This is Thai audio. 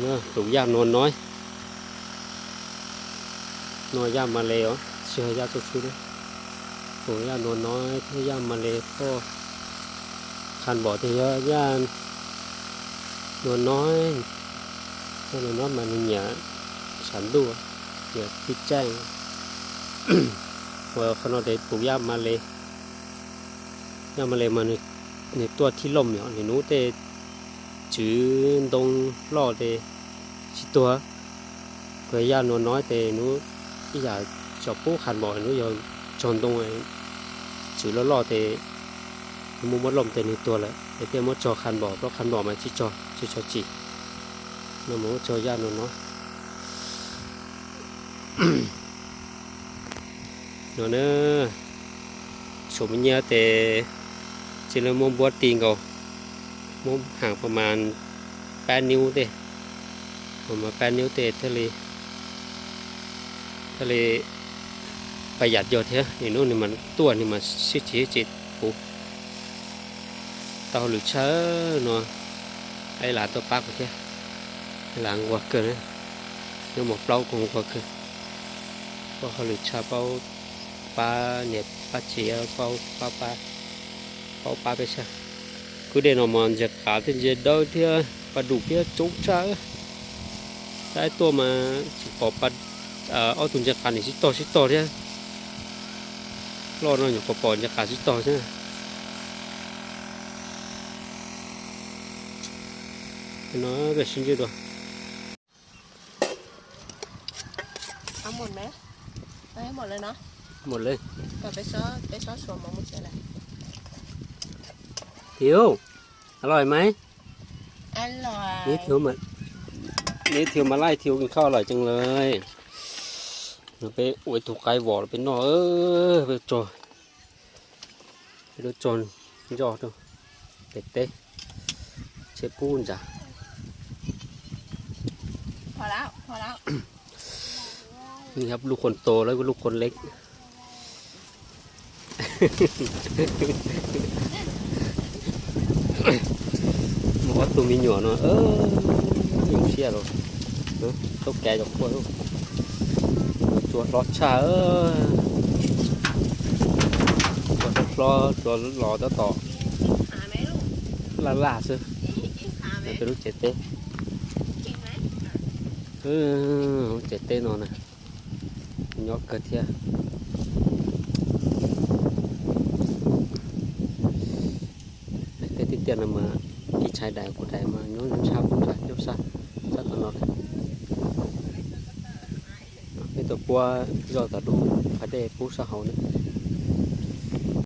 nữa tủ giam nón nói giam mà lề ó chưa ra chút chút đấy tủ giam nón nói thế giam mà lề to khăn bỏ thì giam nón nói mà nhả sản đua nhả phi trang và khăn nó để tủ giam mà lề mà nàyตัวที่ล่มเนี่ยนี่นู้นแต่จื้อตรงล่อแต่ชิตัวเพื่อย่านวลน้อยแต่นู้นที่อยากจะปูขันบ่อยนู้นยอมจนตรงไอ้จื้อล่อแต่มุมมดลมแต่ในตัวแหละไอ้เตี้ยมดจอขันบ่อเพราะขันบ่อมันชิจอจีน้ำมดจอย่านวลน้อยเนาะเนอะชมเนี้ยแต่chỉ là mông búa tiền cầu mông hàngประมาณ8 นิ้วเต้ประมาณ8 นิ้วเต้ทะเลประหยัดเยอะเท่านี่นู้นนี่มันตัวนี่มันจิตปูเตาหรือเชื้อเนาะไอ้หลานตัวปักเท่าหลังวัวเกินเลยnhưng một lâu cũng có cơ có họ lựa chọn bao ba nhiệt ba chỉ bao ba bây giờ cứ để nó mòn giật cả thì giật đâu thì ba đủ kia trúng trái cáiตัวmà chỉ có ba ở tuần giật cả này xí to thế lo nó nhiều có bỏ giật cả xí to chứ nó về sinh chưa đượcเอาหมดไหมเอาให้หมดเลยเนาะ หมดเลย ก่อนไปซ้อสวมมองมุดเสร็จแล้ว thiếu อร่อยไหม อร่อย นี่thiếuมาไล่thiếuกินข้าวอร่อยจังเลยเราไปอวยถูกไก่หวอไปหน่อไปโจไปดูโจนยอดดูเป็ดเต้เชฟปูนจ้ะ พอแล้ว นี่ครับลูกคนโตแล้วก็ลูกคนเล็กบอกว่าตัวมีหนวดเนาะยังเชี่ยหรอกต้องแก่จากขั้วลูกจวดรอชาจวดรอต่อ หาไหมลูก ลาซื้อ หาไหม เป็นลูกเจ็ดเต้ กินไหม เจ็ดเต้นอนนะยอดเกิดเที่ยเต้ติดเตียนมากี่ชายได้กูได้มาโน้นชาวพุ่งสัตว์ยกสัตว์ตลอดcáiตัวqua do ta đủ phải để phú xã hội nữa